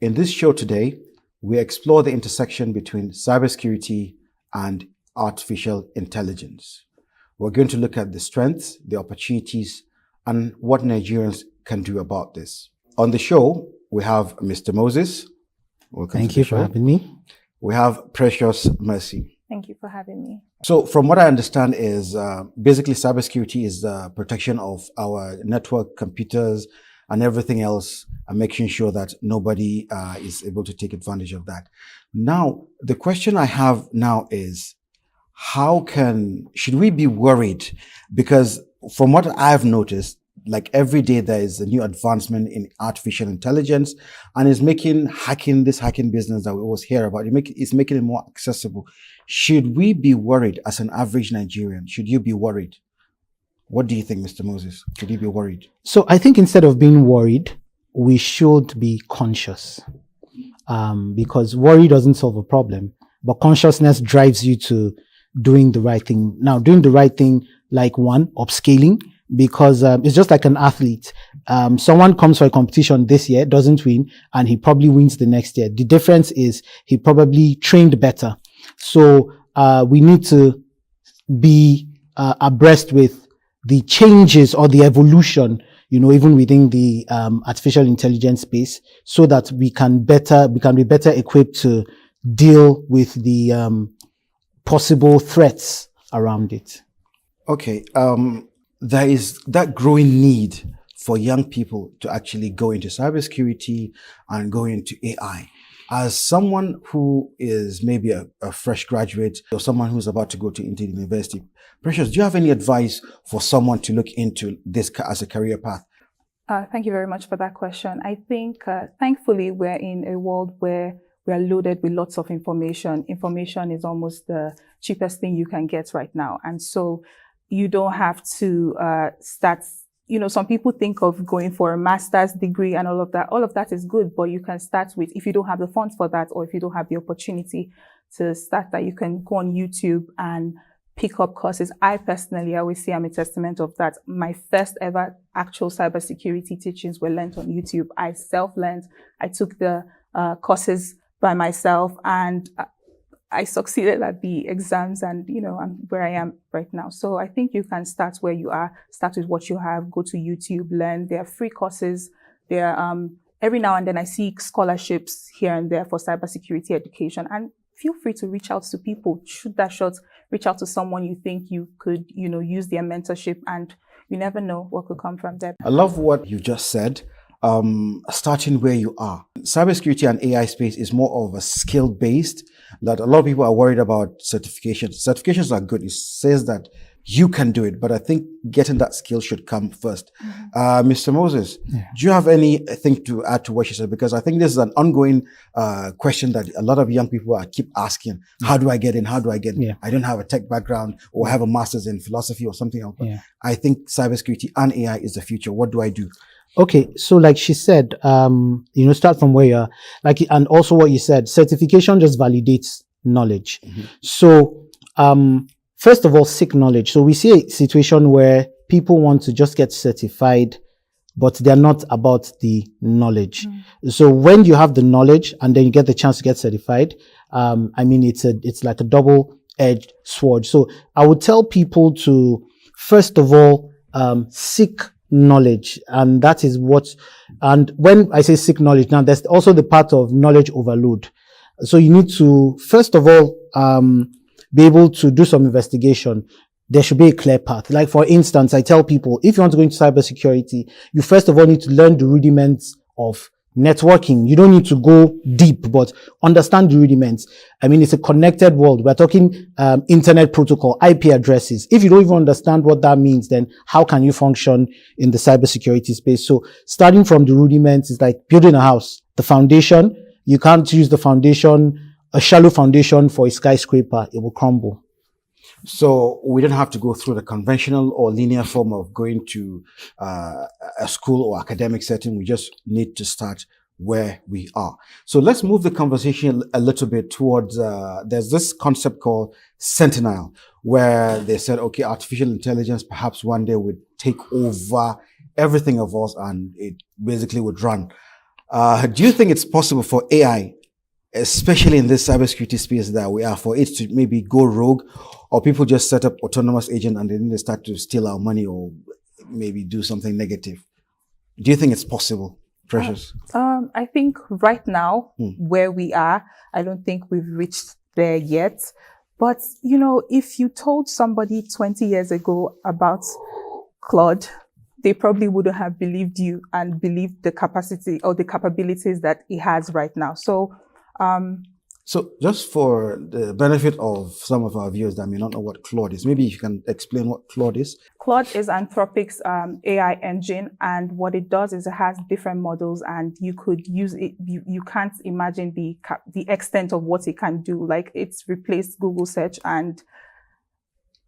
In this show today, we explore the intersection between cybersecurity and artificial intelligence. We're going to look at the strengths, the opportunities, and what Nigerians can do about this. On the show, we have Mr. Moses. Welcome. Thank you for having me. We have Precious Mercy. Thank you for having me. So from what I understand is basically cybersecurity is the protection of our network, computers, and everything else, and making sure that nobody is able to take advantage of that. Now, the question I have now is, should we be worried? Because from what I've noticed, like every day there is a new advancement in artificial intelligence, and it's making this hacking business that we always hear about, it's making it more accessible. Should we be worried as an average Nigerian? Should you be worried? What do you think, Mr. Moses? Should you be worried? So I think instead of being worried, we should be conscious, because worry doesn't solve a problem, but consciousness drives you to doing the right thing. Now, doing the right thing, like upscaling, because it's just like an athlete. Someone comes for a competition this year, doesn't win, and he probably wins the next year. The difference is he probably trained better. So we need to be abreast with the changes or the evolution, even within the artificial intelligence space, so that we can be better equipped to deal with the possible threats around it. Okay. There is that growing need for young people to actually go into cybersecurity and go into AI. As someone who is maybe a fresh graduate or someone who's about to go into university, Precious, do you have any advice for someone to look into this as a career path? Thank you very much for that question. I think, thankfully, we're in a world where we are loaded with lots of information. Information is almost the cheapest thing you can get right now. And so you don't have to start, some people think of going for a master's degree and all of that. All of that is good, but you can start with, if you don't have the funds for that, or if you don't have the opportunity to start that, you can go on YouTube and pick up courses. I personally always say I'm a testament of that. My first ever actual cybersecurity teachings were learned on YouTube. I self-learned. I took the courses by myself, and I succeeded at the exams, and I'm where I am right now. So I think you can start where you are, start with what you have, go to YouTube, learn. There are free courses. There every now and then I see scholarships here and there for cybersecurity education, and feel free to reach out to people. Shoot that shot, reach out to someone you think you could, use their mentorship, and you never know what could come from that. I love what you just said. Starting where you are. Cybersecurity and AI space is more of a skill-based, that a lot of people are worried about certifications. Certifications are good. It says that you can do it, but I think getting that skill should come first. Mr. Moses, do you have anything to add to what you said? Because I think this is an ongoing question that a lot of young people keep asking. How do I get in? How do I get in? I don't have a tech background, or I have a master's in philosophy or something else. I think cybersecurity and AI is the future. What do I do? Okay, so like she said, start from where you are. And also what you said, certification just validates knowledge. So, first of all, seek knowledge. So we see a situation where people want to just get certified, but they're not about the knowledge. So when you have the knowledge and then you get the chance to get certified, it's like a double-edged sword. So I would tell people to, first of all, seek knowledge, and that is and when I say seek knowledge, now there's also the part of knowledge overload. So you need to, first of all, be able to do some investigation. There should be a clear path. Like, for instance, I tell people, if you want to go into cybersecurity, you first of all need to learn the rudiments of networking. You don't need to go deep, but understand the rudiments. It's a connected world. We're talking internet protocol, IP addresses. If you don't even understand what that means, then how can you function in the cybersecurity space? So starting from the rudiments is like building a house. The foundation, you can't use a shallow foundation for a skyscraper. It will crumble. So we don't have to go through the conventional or linear form of going to a school or academic setting. We just need to start where we are. So let's move the conversation a little bit towards, there's this concept called Sentinel, where they said, okay, artificial intelligence perhaps one day would take over everything of us and it basically would run. Do you think it's possible for AI, especially in this cybersecurity space that we are, for it to maybe go rogue, or people just set up autonomous agent and then they start to steal our money or maybe do something negative? Do you think it's possible, Precious? I think right now, where we are, I don't think we've reached there yet. But, you know, if you told somebody 20 years ago about Claude, they probably wouldn't have believed you and believed the capacity or the capabilities that he has right now. So, So just for the benefit of some of our viewers that may not know what Claude is, maybe you can explain what Claude is. Claude is Anthropic's AI engine, and what it does is it has different models, and you could use it. You can't imagine the extent of what it can do. Like, it's replaced Google search, and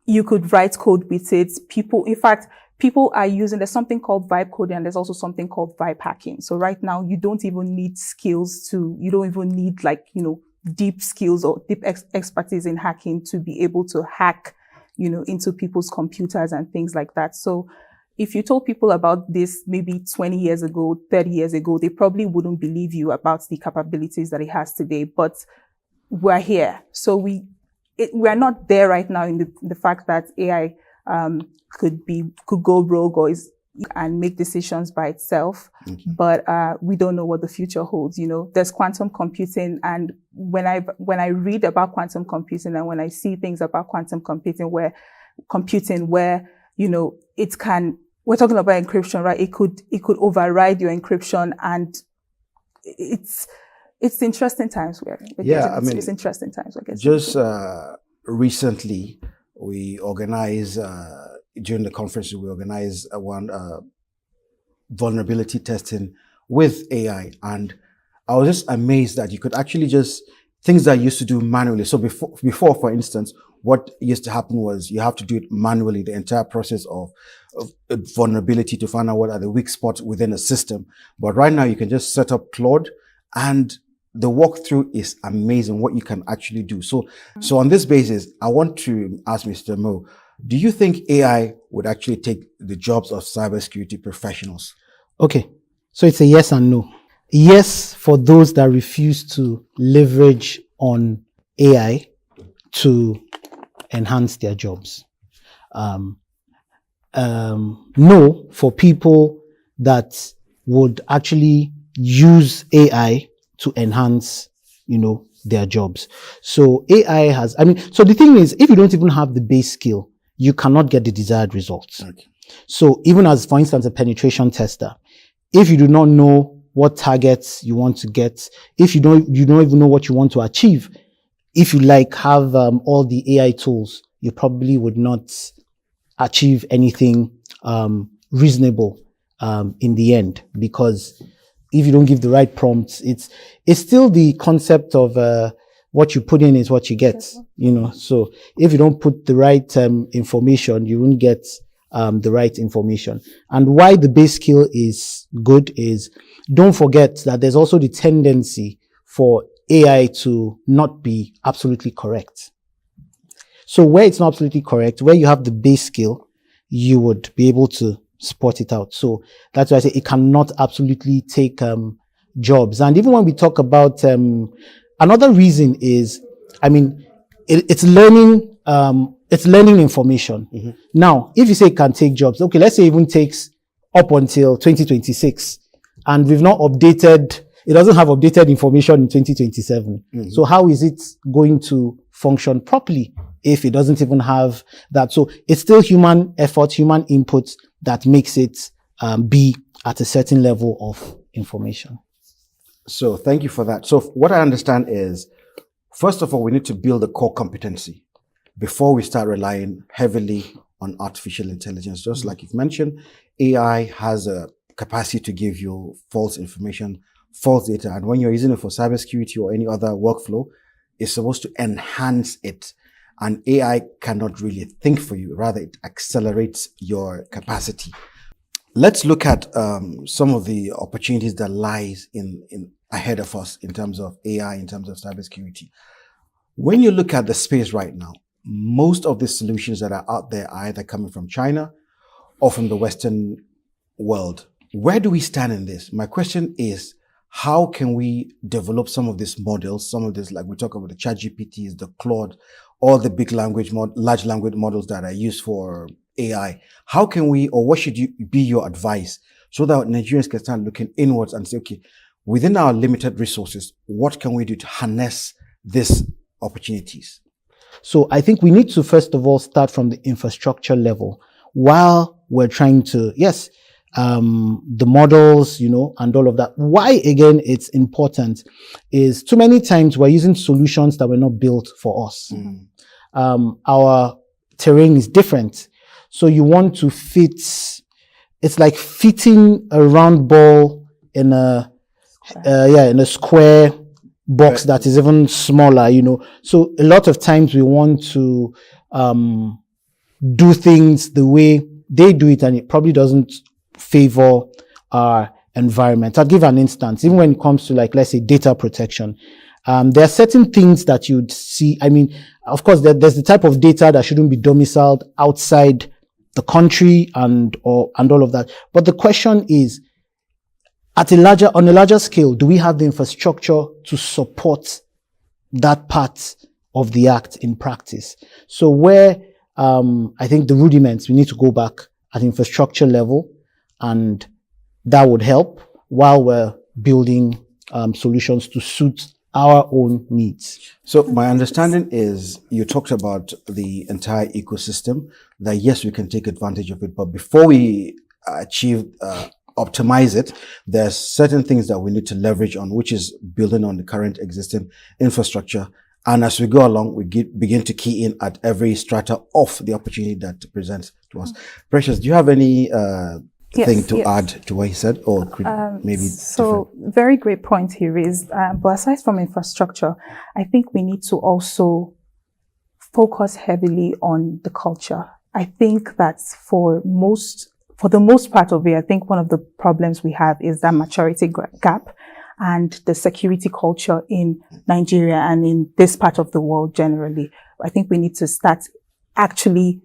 you could write code with it. People are using, there's something called vibe coding, and there's also something called vibe hacking. So right now, you don't even need you don't even need, like, you know, deep skills or deep expertise in hacking to be able to hack, you know, into people's computers and things like that. So if you told people about this maybe 20 years ago, 30 years ago, they probably wouldn't believe you about the capabilities that it has today. But we're here. So we're not there right now in the fact that AI could go rogue and make decisions by itself. But we don't know what the future holds. You know, there's quantum computing, and when I read about quantum computing and when I see things about quantum computing where you know, we're talking about encryption, right? It could override your encryption, and it's interesting times. It's interesting times. Just recently, we organized during the conference, we organized one vulnerability testing with AI, and I was just amazed that you could actually just things that you used to do manually. So before, for instance, what used to happen was you have to do it manually, the entire process of vulnerability to find out what are the weak spots within a system. But right now, you can just set up Claude, and the walkthrough is amazing what you can actually do. So on this basis, I want to ask Mr. Mo, do you think AI would actually take the jobs of cybersecurity professionals? Okay, so it's a yes and no. Yes, for those that refuse to leverage on AI to enhance their jobs. No, for people that would actually use AI to enhance, you know, their jobs. So AI so the thing is, if you don't even have the base skill, you cannot get the desired results. Okay. So even as, for instance, a penetration tester, if you do not know what targets you want to get, if you don't even know what you want to achieve, if you have all the AI tools, you probably would not achieve anything reasonable in the end, because if you don't give the right prompts, it's still the concept of what you put in is what you get, you know. So if you don't put the right information, you won't get the right information. And why the base skill is good is, don't forget that there's also the tendency for AI to not be absolutely correct. So where it's not absolutely correct, where you have the base skill, you would be able to spot it out. So that's why I say it cannot absolutely take jobs. And even when we talk about another reason is, I mean, it's learning information. Mm-hmm. Now, if you say it can take jobs, okay, let's say it even takes up until 2026, and we've not updated, it doesn't have updated information in 2027. Mm-hmm. So how is it going to function properly if it doesn't even have that? So it's still human effort, human input that makes it be at a certain level of information. So thank you for that. So what I understand is, first of all, we need to build a core competency before we start relying heavily on artificial intelligence. Just like you've mentioned, AI has a capacity to give you false information, false data. And when you're using it for cybersecurity or any other workflow, it's supposed to enhance it. And AI cannot really think for you. Rather, it accelerates your capacity. Let's look at some of the opportunities that lies in ahead of us in terms of AI, in terms of cybersecurity. When you look at the space right now, most of the solutions that are out there are either coming from China or from the Western world. Where do we stand in this? My question is, how can we develop some of these models, some of this, like we talk about the ChatGPTs, the Claude, all the big large language models that are used for AI? How can we, or what should be your advice so that Nigerians can start looking inwards and say, okay, within our limited resources, what can we do to harness these opportunities? So I think we need to first of all start from the infrastructure level while we're trying to, yes, the models, and all of that. Why again it's important is too many times we're using solutions that were not built for us. Our terrain is different. So you want to fit, it's like fitting a round ball in a square box that is even smaller, So a lot of times we want to do things the way they do it, and it probably doesn't favor our environment. I'll give an instance. Even when it comes to, like, let's say data protection, there are certain things that you'd see. I mean, of course, there's the type of data that shouldn't be domiciled outside the country and all of that. But the question is, on a larger scale, do we have the infrastructure to support that part of the act in practice? So where I think the rudiments, we need to go back at infrastructure level, and that would help while we're building solutions to suit our own needs. So my understanding is you talked about the entire ecosystem, that yes, we can take advantage of it, but before we optimize it, there's certain things that we need to leverage on, which is building on the current existing infrastructure. And as we go along, we begin to key in at every strata of the opportunity that presents to us. Precious, do you have any thing to add to what he said, or maybe so different? Very great point he raised. But aside from infrastructure, I think we need to also focus heavily on the culture. I think that for the most part of it, I think one of the problems we have is that maturity gap and the security culture in Nigeria and in this part of the world generally. I think we need to start actually,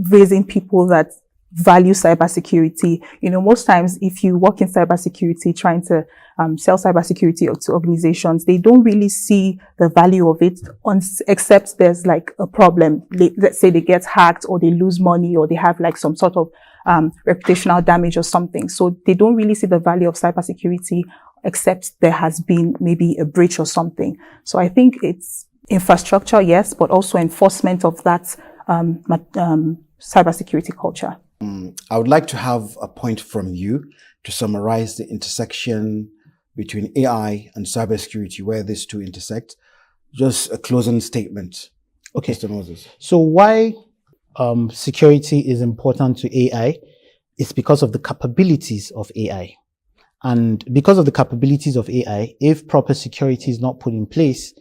raising people that value cybersecurity. Most times if you work in cybersecurity, trying to sell cybersecurity to organizations, they don't really see the value of it except there's like a problem. Let's say they get hacked, or they lose money, or they have like some sort of reputational damage or something. So they don't really see the value of cybersecurity except there has been maybe a breach or something. So I think it's infrastructure, yes, but also enforcement of that cybersecurity culture. I would like to have a point from you to summarize the intersection between AI and cybersecurity, where these two intersect. Just a closing statement. Okay. Mr. Moses. So why security is important to AI is because of the capabilities of AI. And because of the capabilities of AI, if proper security is not put in place,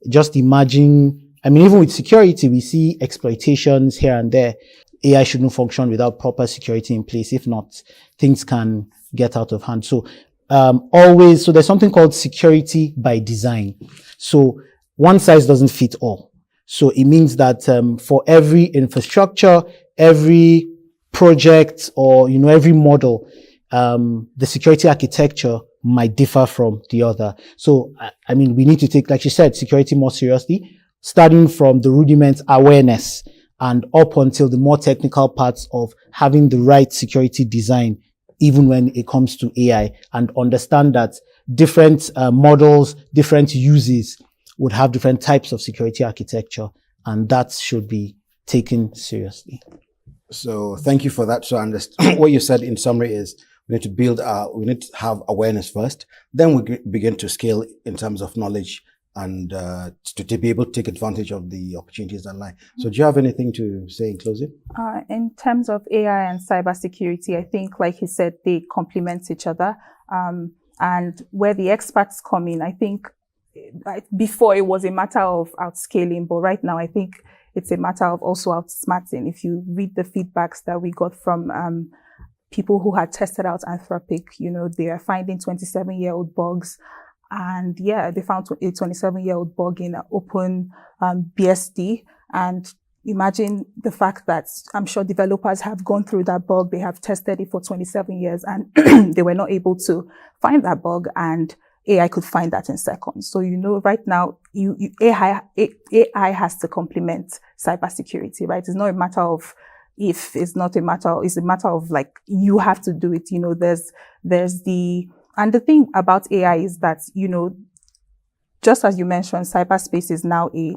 just imagine, even with security, we see exploitations here and there. AI shouldn't function without proper security in place. If not, things can get out of hand. So so there's something called security by design. So one size doesn't fit all. So it means that for every infrastructure, every project, or every model, the security architecture might differ from the other. So we need to take, like you said, security more seriously, starting from the rudiments awareness and up until the more technical parts of having the right security design, even when it comes to AI, and understand that different models, different uses would have different types of security architecture, and that should be taken seriously. So thank you for that. So I understand what you said in summary is we need to have awareness first, then we begin to scale in terms of knowledge and to be able to take advantage of the opportunities that lie. So do you have anything to say in closing? In terms of AI and cybersecurity, I think, like he said, they complement each other. And where the experts come in, I think before it was a matter of outscaling, but right now I think it's a matter of also outsmarting. If you read the feedbacks that we got from people who had tested out Anthropic, they are finding 27-year-old bugs. And yeah, they found a 27-year-old bug in open BSD. And imagine the fact that I'm sure developers have gone through that bug. They have tested it for 27 years and they were not able to find that bug, and AI could find that in seconds. So, right now, AI has to complement cybersecurity, right? It's not a matter of if, it's a matter of like, you have to do it. And the thing about AI is that, just as you mentioned, cyberspace is now a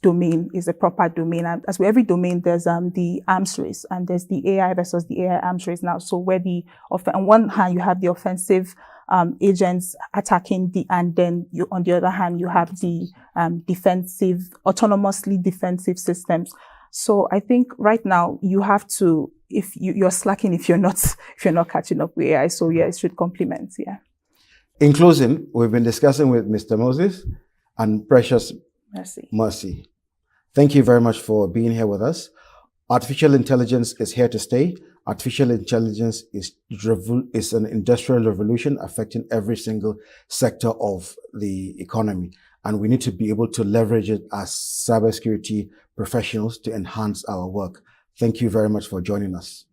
domain, is a proper domain. And as with every domain, there's the arms race, and there's the AI versus the AI arms race now. So where on one hand, you have the offensive agents attacking and then on the other hand, you have the autonomously defensive systems. So I think right now you have to, if you're slacking, if you're not catching up with AI. So yeah, it should complement. Yeah. In closing, we've been discussing with Mr. Moses and Precious Mercy. Thank you very much for being here with us. Artificial intelligence is here to stay. Artificial intelligence is an industrial revolution affecting every single sector of the economy. And we need to be able to leverage it as cybersecurity professionals to enhance our work. Thank you very much for joining us.